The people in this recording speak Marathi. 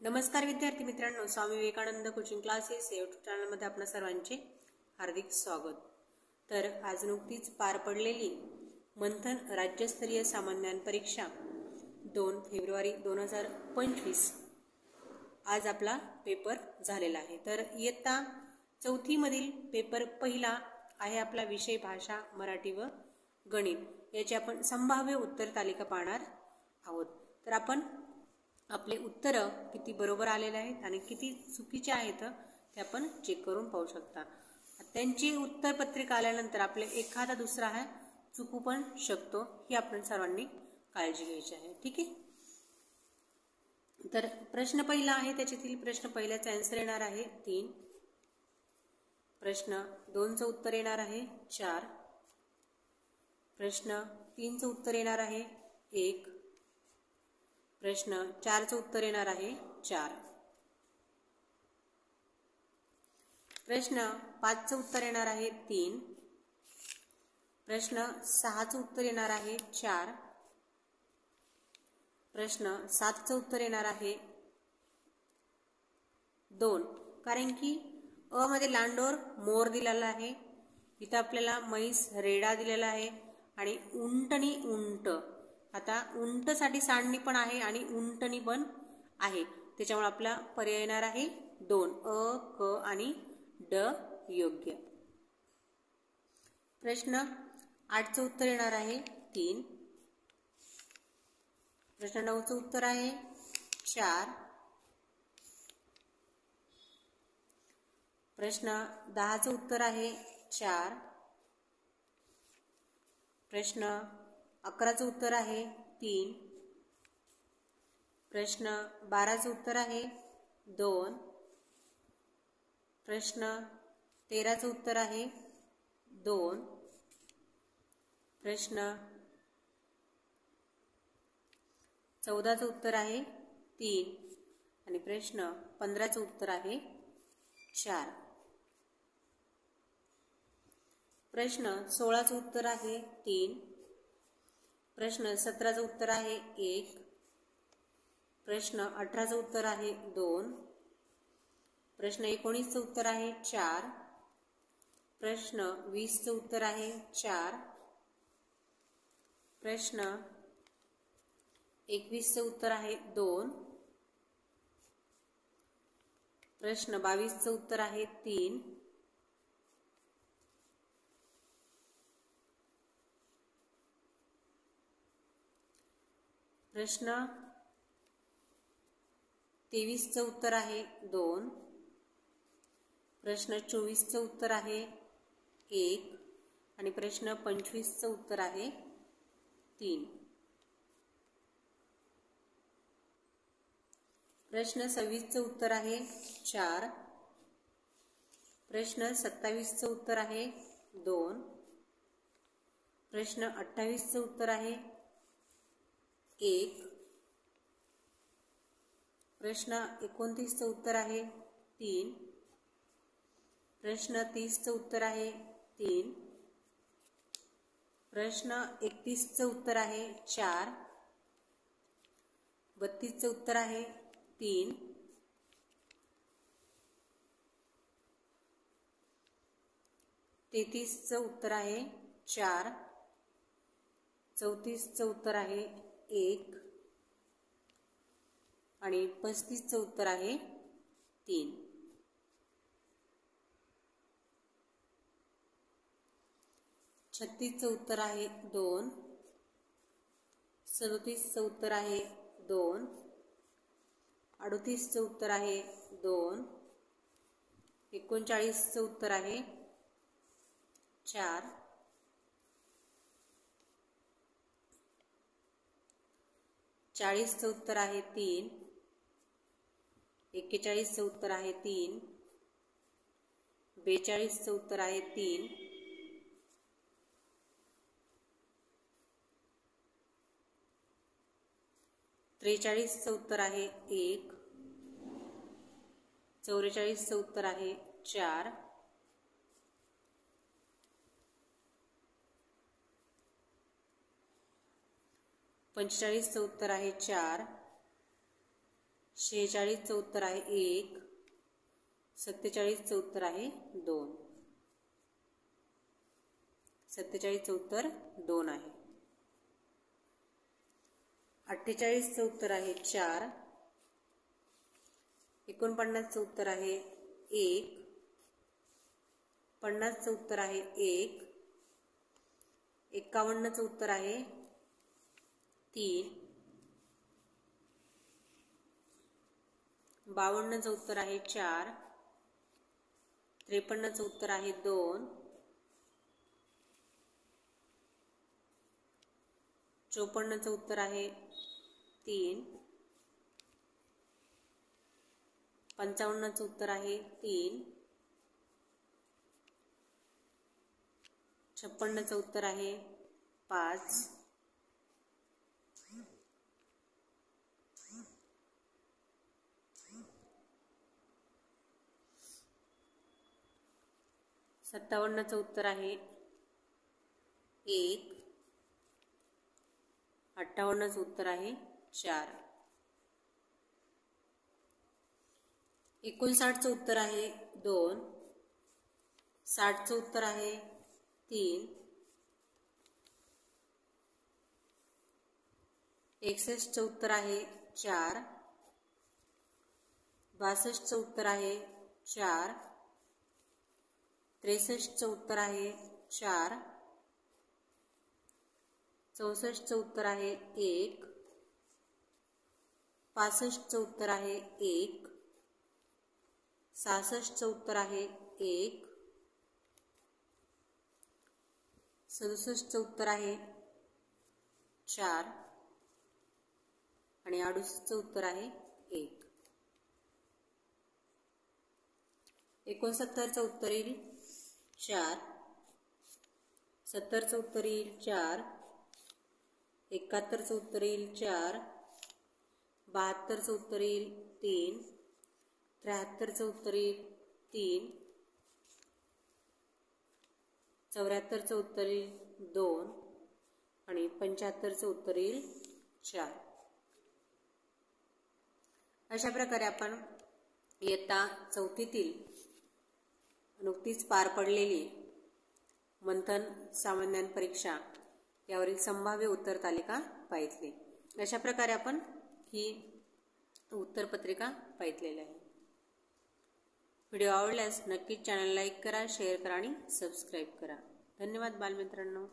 नमस्कार विद्यार्थी मित्रांनो, Swami Vivekananda coaching classes YouTube चॅनलमध्ये आपणा सर्वांचे हार्दिक स्वागत। तर आज नुकतीच पार पडलेली मंथन राज्यस्तरीय सामान्य परीक्षा 2 फेब्रुवारी 2025 आज आपला पेपर झालेला आहे। तर इयत्ता 4थी मधील पेपर पहिला आहे आपला विषय भाषा मराठी व गणित। याची आपण संभाव्य उत्तर तालिका पाहणार आहोत। तर आपण आपले उत्तर किती बरोबर आलेले आहेत आणि किती चुकीचे आहेत ते आपण चेक करून पाहू शकता। त्यांची उत्तर पत्रिका आल्यानंतर आपले एखादा दुसरा आहे चुकू पण शकतो, ही आपण सर्वांनी काळजी घ्यायची आहे। ठीक आहे। तर प्रश्न पहिला आहे, त्याच्यातील प्रश्न पहिल्याचा आन्सर येणार आहे 3, प्रश्न 2चं उत्तर येणार आहे 4, प्रश्न 3चं उत्तर येणार आहे 1, प्रश्न 4चं उत्तर येणार आहे 4, प्रश्न 5चं उत्तर येणार आहे 3, प्रश्न 6चं उत्तर येणार आहे 4, प्रश्न 7चं उत्तर येणार आहे 2। कारण की अ मध्ये लांडोर मोर दिलेला आहे, इथं आपल्याला म्हैस रेडा दिलेला आहे आणि उंटणी उंट। आता उंट साठी सांडणी पण आहे आणि उंटणी पण आहे, त्याच्यामुळे आपला पर्याय येणार आहे 2, अ, क आणि ड योग्य। प्रश्न 8चं उत्तर येणार आहे 3, प्रश्न 9चं उत्तर आहे 4, प्रश्न 10चं उत्तर आहे 4, प्रश्न 11चं उत्तर आहे 3, प्रश्न 12चं उत्तर आहे 2, प्रश्न 13चं उत्तर आहे 2, प्रश्न 14चं उत्तर आहे 3 आणि प्रश्न 15चं उत्तर आहे 4। प्रश्न 16चं उत्तर आहे 3, प्रश्न 17चं उत्तर आहे 1, प्रश्न 18चं उत्तर आहे 2, प्रश्न 19चं उत्तर आहे 4, प्रश्न 20चं उत्तर आहे 4, प्रश्न 21चं उत्तर आहे 2, प्रश्न 22चं उत्तर आहे 3, प्रश्न 23चं उत्तर आहे 2, प्रश्न 24चं उत्तर आहे 1 आणि प्रश्न 25चं उत्तर आहे 3। प्रश्न 26चं उत्तर आहे 4, प्रश्न 27चं उत्तर आहे 2, प्रश्न 28चं उत्तर आहे 1, प्रश्न 29चं उत्तर आहे 3, प्रश्न 30चं उत्तर आहे 3, प्रश्न 31चं उत्तर आहे 4, 32चं उत्तर आहे 3, 33चं उत्तर आहे 4, 34चं उत्तर आहे 1 आणि 35चं उत्तर आहे 3। 36चं उत्तर आहे 2, 37चं उत्तर आहे 2, 38चं उत्तर आहे 2, 39चं उत्तर आहे 4, 40चं उत्तर आहे 3, 41चं उत्तर आहे 3, 42चं उत्तर आहे 3, 43चं उत्तर आहे 1, 44चं उत्तर आहे 4, 45चं उत्तर आहे 4, 46चं उत्तर आहे 1. 47चं उत्तर आहे 2. 47चं उत्तर 2 आहे. 48चं उत्तर आहे 4. 49चं उत्तर आहे 1. 50चं उत्तर आहे 1. 51चं उत्तर आहे 3. 52चं उत्तर आहे 4. 53चं उत्तर आहे 2. 54चं उत्तर आहे 3. 55चं उत्तर आहे 3. 56चं उत्तर आहे 5. 57चं उत्तर आहे 1. 58चं उत्तर आहे 4. 59चं उत्तर आहे 2. 60चं उत्तर आहे 3. 61चं उत्तर आहे 4. 62चं उत्तर आहे 4. 63चं उत्तर आहे 4. 64चं उत्तर आहे 1. 65चं उत्तर आहे 1. 66चं उत्तर आहे 1. 67चं उत्तर आहे 4. आणि 68चं उत्तर आहे 1. 69चं उत्तर येईल 4. 70चं उत्तर येईल 4. 71चं उत्तर येईल 4. 72चं उत्तर येईल 3. 73चं उत्तर येईल 3. 74चं उत्तर येईल 2. आणि 75चं उत्तर येईल 4. अशा प्रकारे आपण इयत्ता 4थीतील नुकतीच पार पडलेली मंथन सामान्य परीक्षा यावरील संभाव्य उत्तर तालिका पाहितली. अशा प्रकारे आपण ही उत्तरपत्रिका पाहितलेली आहे. व्हिडिओ आवडल्यास नक्कीच चॅनल लाईक करा, शेअर करा आणि सबस्क्राईब करा. धन्यवाद बालमित्रांनो.